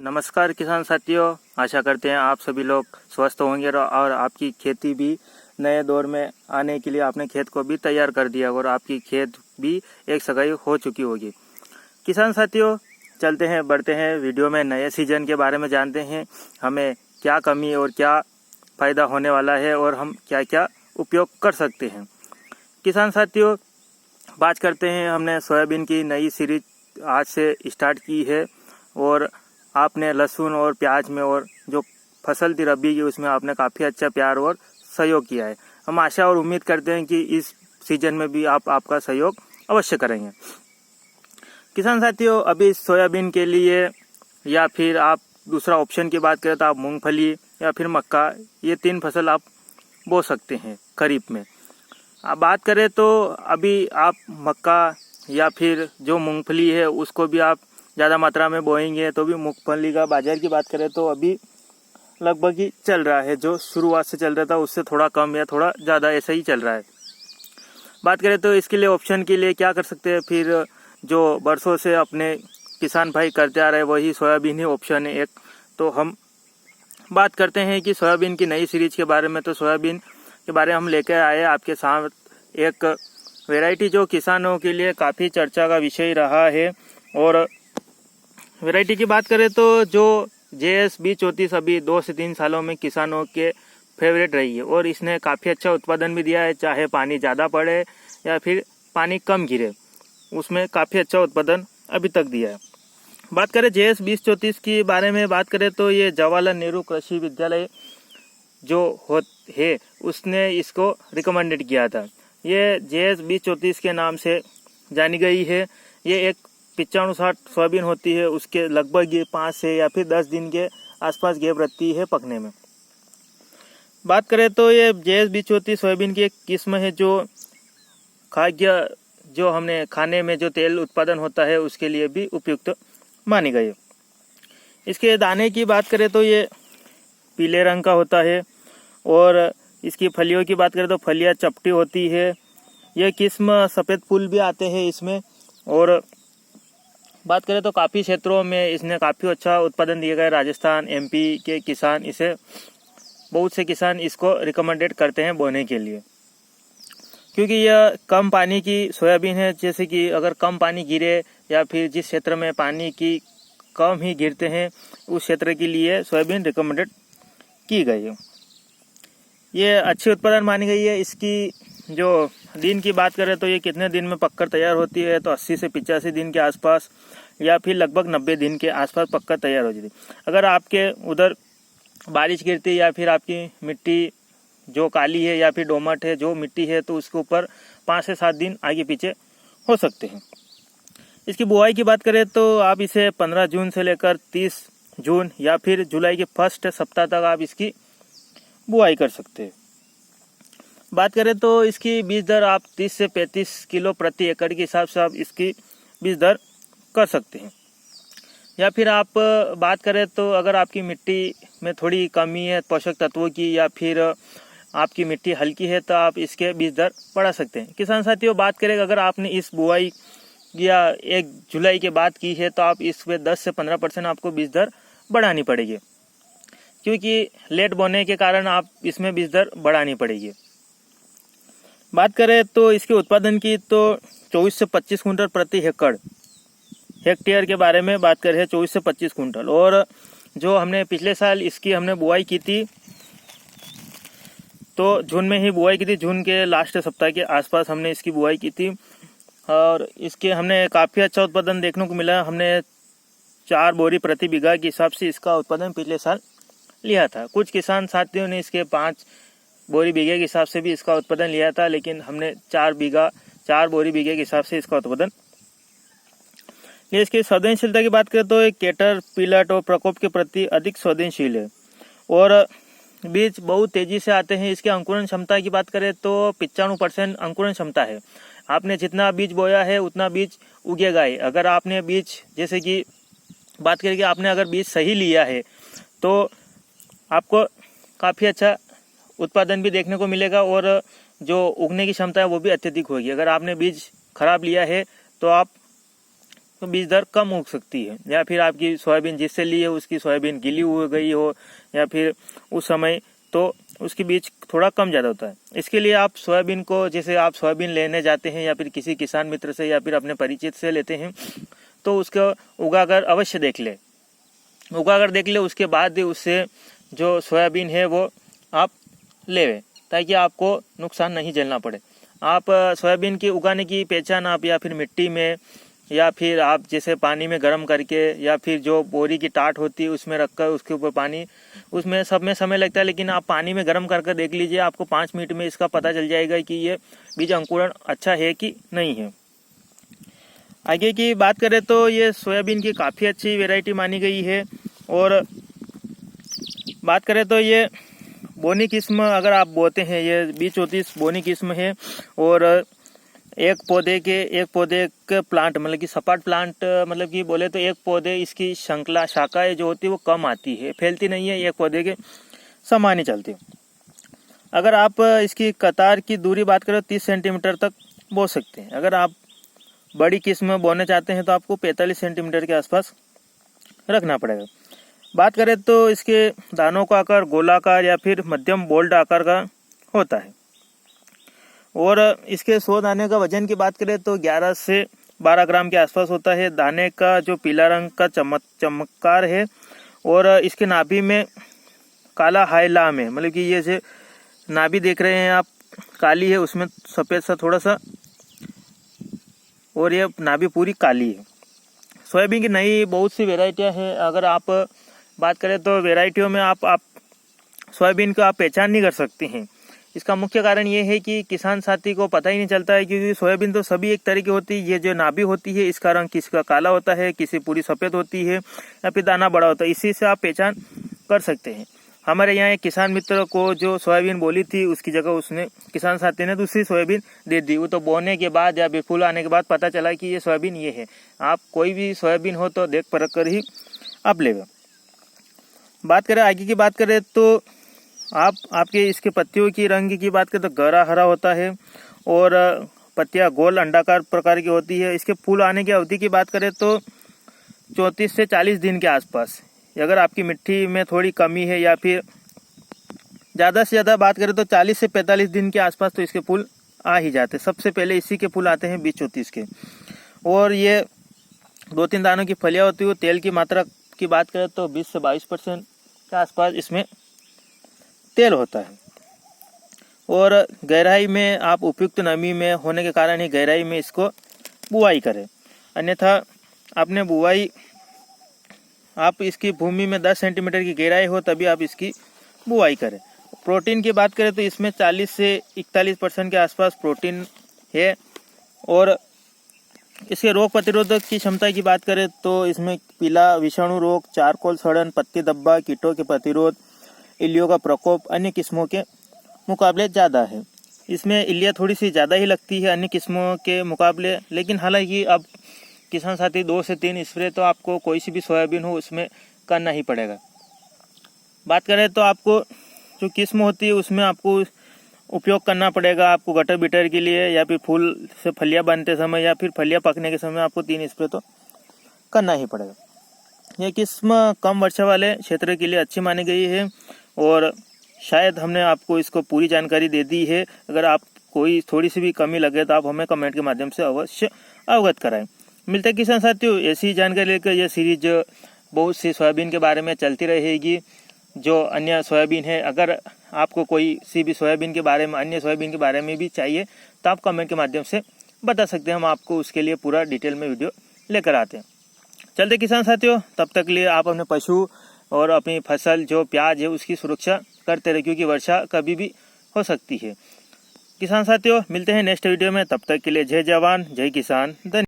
नमस्कार किसान साथियों, आशा करते हैं आप सभी लोग स्वस्थ होंगे और आपकी खेती भी नए दौर में आने के लिए आपने खेत को भी तैयार कर दिया और आपकी खेत भी एक सगाई हो चुकी होगी। किसान साथियों, चलते हैं बढ़ते हैं वीडियो में नए सीजन के बारे में जानते हैं, हमें क्या कमी और क्या फ़ायदा होने वाला है और हम क्या क्या उपयोग कर सकते हैं। किसान साथियों, बात करते हैं, हमने सोयाबीन की नई सीरीज आज से स्टार्ट की है और आपने लहसुन और प्याज में और जो फसल थी रबी की उसमें आपने काफ़ी अच्छा प्यार और सहयोग किया है। हम आशा और उम्मीद करते हैं कि इस सीजन में भी आप आपका सहयोग अवश्य करेंगे। किसान साथियों, अभी सोयाबीन के लिए या फिर आप दूसरा ऑप्शन की बात करें तो आप मूंगफली या फिर मक्का, ये 3 फसल आप बो सकते हैं खरीफ में। आप बात करें तो अभी आप मक्का या फिर जो मूंगफली है उसको भी आप ज़्यादा मात्रा में बोएंगे तो भी मूंगफली का बाज़ार की बात करें तो अभी लगभग ही चल रहा है, जो शुरुआत से चल रहा था उससे थोड़ा कम या थोड़ा ज़्यादा ऐसा ही चल रहा है। बात करें तो इसके लिए ऑप्शन के लिए क्या कर सकते हैं, फिर जो बरसों से अपने किसान भाई करते आ रहे हैं वही सोयाबीन ही ऑप्शन है एक। तो हम बात करते हैं कि सोयाबीन की नई सीरीज के बारे में। तो सोयाबीन के बारे में हम लेकर आए आपके साथ एक वैरायटी जो किसानों के लिए काफ़ी चर्चा का विषय रहा है। और वैरायटी की बात करें तो जो JS 2034 अभी 2 से 3 सालों में किसानों के फेवरेट रही है और इसने काफ़ी अच्छा उत्पादन भी दिया है, चाहे पानी ज़्यादा पड़े या फिर पानी कम गिरे, उसमें काफ़ी अच्छा उत्पादन अभी तक दिया है। बात करें JS 2034 की बारे में बात करें तो ये जवाहरलाल नेहरू कृषि विद्यालय जो है उसने इसको रिकमेंडेड किया था। ये JS 2034 के नाम से जानी गई है। ये एक 95-60 सोयाबीन होती है, उसके लगभग ये 5 से या फिर 10 दिन के आसपास गैप रहती है पकने में। बात करें तो ये JS 2034 सोयाबीन की एक किस्म है जो खाद्य जो हमने खाने में जो तेल उत्पादन होता है उसके लिए भी उपयुक्त मानी गई है। इसके दाने की बात करें तो ये पीले रंग का होता है और इसकी फलियों की बात करें तो फलियां चपटी होती है। यह किस्म सफ़ेद फूल भी आते हैं इसमें। और बात करें तो काफ़ी क्षेत्रों में इसने काफ़ी अच्छा उत्पादन दिया गया। राजस्थान MP के किसान इसे बहुत से किसान इसको रिकमेंडेड करते हैं बोने के लिए, क्योंकि यह कम पानी की सोयाबीन है। जैसे कि अगर कम पानी गिरे या फिर जिस क्षेत्र में पानी की कम ही गिरते हैं उस क्षेत्र के लिए सोयाबीन रिकमेंडेड की गई है। ये अच्छी उत्पादन मानी गई है। इसकी जो दिन की बात करें तो ये कितने दिन में पककर तैयार होती है, तो 80 से 85 दिन के आसपास या फिर लगभग 90 दिन के आसपास पककर तैयार हो जाती है। अगर आपके उधर बारिश गिरती है या फिर आपकी मिट्टी जो काली है या फिर दोमट है जो मिट्टी है तो उसके ऊपर 5 से 7 दिन आगे पीछे हो सकते हैं। इसकी बुआई की बात करें तो आप इसे 15 जून से लेकर 30 जून या फिर जुलाई के फर्स्ट सप्ताह तक आप इसकी बुआई कर सकते हैं। बात करें तो इसकी बीज दर आप 30 से 35 किलो प्रति एकड़ के हिसाब से आप इसकी बीज दर कर सकते हैं। या फिर आप बात करें तो अगर आपकी मिट्टी में थोड़ी कमी है पोषक तत्वों की या फिर आपकी मिट्टी हल्की है तो आप इसके बीज दर बढ़ा सकते हैं। किसान साथियों, बात करें अगर आपने इस बुआई या 1 जुलाई के बाद की है तो आप इसमें 10 से 15% आपको बीज दर बढ़ानी पड़ेगी, क्योंकि लेट बोने के कारण आप इसमें बीज दर बढ़ानी पड़ेगी। बात करें तो इसके उत्पादन की तो 24 से 25 कुंटल प्रति हेक्टेयर के बारे में बात करें 24 से 25 कुंटल। और जो हमने पिछले साल इसकी हमने बुआई की थी तो जून में ही बुआई की थी, जून के लास्ट सप्ताह के आसपास हमने इसकी बुआई की थी और इसके हमने काफ़ी अच्छा उत्पादन देखने को मिला। हमने 4 बोरी प्रति बीघा के हिसाब से इसका उत्पादन पिछले साल लिया था। कुछ किसान साथियों ने इसके 5 बोरी बीघे के हिसाब से भी इसका उत्पादन लिया था, लेकिन हमने 4 बोरी बीघे के हिसाब से इसका उत्पादन। ये इसकी संवेदनशीलता की बात करें तो एक कैटर पिलट और प्रकोप के प्रति अधिक संवेदनशील है और बीज बहुत तेजी से आते हैं। इसके अंकुरण क्षमता की बात करें तो 95% अंकुरण क्षमता है। आपने जितना बीज बोया है उतना बीज उगेगा ही। अगर आपने बीज जैसे कि बात करें कि आपने अगर बीज सही लिया है तो आपको काफ़ी अच्छा उत्पादन भी देखने को मिलेगा और जो उगने की क्षमता है वो भी अत्यधिक होगी। अगर आपने बीज खराब लिया है तो आप तो बीज दर कम हो सकती है, या फिर आपकी सोयाबीन जिससे ली है उसकी सोयाबीन गीली हो गई हो, या फिर उस समय तो उसकी बीज थोड़ा कम ज़्यादा होता है। इसके लिए आप सोयाबीन को, जैसे आप सोयाबीन लेने जाते हैं या फिर किसी किसान मित्र से या फिर अपने परिचित से लेते हैं, तो उसको उगाकर अवश्य देख ले, उगाकर देख ले, उसके बाद उससे जो सोयाबीन है वो आप लेवे, ताकि आपको नुकसान नहीं झेलना पड़े। आप सोयाबीन की उगाने की पहचान आप या फिर मिट्टी में, या फिर आप जैसे पानी में गर्म करके, या फिर जो बोरी की टाट होती है उसमें रखकर उसके ऊपर पानी, उसमें सब में समय लगता है, लेकिन आप पानी में गर्म करके देख लीजिए, आपको 5 मिनट में इसका पता चल जाएगा कि ये बीज अंकुरण अच्छा है कि नहीं है। आगे की बात करें तो ये सोयाबीन की काफ़ी अच्छी वैरायटी मानी गई है। और बात करें तो ये बोनी किस्म अगर आप बोते हैं, ये 20-34 बोनी किस्म है। और एक पौधे के प्लांट, मतलब कि सपाट प्लांट, मतलब कि बोले तो एक पौधे इसकी श्रृंखला शाखाएं जो होती है वो कम आती है, फैलती नहीं है, एक पौधे के समान ही चलती है। अगर आप इसकी कतार की दूरी बात करें 30 सेंटीमीटर तक बो सकते हैं। अगर आप बड़ी किस्म बोने चाहते हैं तो आपको 45 सेंटीमीटर के आसपास रखना पड़ेगा। बात करें तो इसके दानों का आकार गोलाकार या फिर मध्यम बोल्ड आकार का होता है। और इसके 100 दाने का वजन की बात करें तो 11 से 12 ग्राम के आसपास होता है। दाने का जो पीला रंग का चमककार है, और इसके नाभि में काला हाईलाम है, मतलब कि ये जो नाभि देख रहे हैं आप काली है, उसमें सफ़ेद सा थोड़ा सा, और ये नाभि पूरी काली है। सोयाबीन की नई बहुत सी वेराइटियाँ हैं। अगर आप बात करें तो वेराइटियों में आप सोयाबीन को आप पहचान नहीं कर सकते हैं। इसका मुख्य कारण ये है कि किसान साथी को पता ही नहीं चलता है, क्योंकि सोयाबीन तो सभी एक तरह की होती है। ये जो नाभि होती है इसका रंग किसी का काला होता है, किसी पूरी सफ़ेद होती है, या फिर दाना बड़ा होता है, इसी से आप पहचान कर सकते हैं। हमारे यहाँ एक किसान मित्र को जो सोयाबीन बोली थी उसकी जगह उसने किसान साथी ने दूसरी सोयाबीन दे दी। वो तो बोने के बाद या फूल आने के बाद पता चला कि ये सोयाबीन ये है। आप कोई भी सोयाबीन हो तो देख परख कर ही आप लेगा। बात करें आगे की बात करें तो आपके इसके पत्तियों की रंग की बात करें तो गहरा हरा होता है, और पत्तियां गोल अंडाकार प्रकार की होती है। इसके फूल आने की अवधि की बात करें तो 34 से 40 दिन के आसपास। अगर आपकी मिट्टी में थोड़ी कमी है, या फिर ज़्यादा से ज़्यादा बात करें तो 40 से 45 दिन के आसपास तो इसके फूल आ ही जाते हैं। सबसे पहले इसी के फूल आते हैं 20-34 के। और ये 2-3 दानों की फलियाँ होती है। तेल की मात्रा की बात करें तो 20 से 22% के आसपास इसमें तेल होता है। और गहराई में आप उपयुक्त नमी में होने के कारण ही गहराई में इसको बुआई करें, अन्यथा आपने बुआई आप इसकी भूमि में 10 सेंटीमीटर की गहराई हो तभी आप इसकी बुआई करें। प्रोटीन की बात करें तो इसमें 40 से 41% के आसपास प्रोटीन है। और इसके रोग प्रतिरोधक की क्षमता की बात करें तो इसमें पीला विषाणु रोग, चारकोल सड़न, पत्ती धब्बा, कीटों के प्रतिरोध, इल्लियों का प्रकोप अन्य किस्मों के मुकाबले ज़्यादा है। इसमें इल्लियाँ थोड़ी सी ज़्यादा ही लगती है अन्य किस्मों के मुकाबले, लेकिन हालांकि अब किसान साथी 2 से 3 स्प्रे तो आपको कोई सी भी सोयाबीन हो उसमें करना ही पड़ेगा। बात करें तो आपको जो किस्म होती है उसमें आपको उपयोग करना पड़ेगा। आपको गटर बिटर के लिए, या फिर फूल से फलियाँ बनते समय, या फिर फलियाँ पकने के समय आपको 3 स्प्रे तो करना ही पड़ेगा। यह किस्म कम वर्षा वाले क्षेत्र के लिए अच्छी मानी गई है, और शायद हमने आपको इसको पूरी जानकारी दे दी है। अगर आप कोई थोड़ी सी भी कमी लगे तो आप हमें कमेंट के माध्यम से अवश्य अवगत कराएं। मिलते हैं किसान साथियों, ऐसी जानकारी लेकर यह सीरीज बहुत सी सोयाबीन के बारे में चलती रहेगी। जो अन्य सोयाबीन है, अगर आपको कोई सी भी सोयाबीन के बारे में, अन्य सोयाबीन के बारे में भी चाहिए तो आप कमेंट के माध्यम से बता सकते हैं। हम आपको उसके लिए पूरा डिटेल में वीडियो लेकर आते हैं। चलते किसान साथियों, तब तक लिए आप अपने पशु और अपनी फसल जो प्याज है उसकी सुरक्षा करते रहे, क्योंकि वर्षा कभी भी हो सकती है। किसान साथियों, मिलते हैं नेक्स्ट वीडियो में। तब तक के लिए जय जवान जय किसान। धन्यवाद।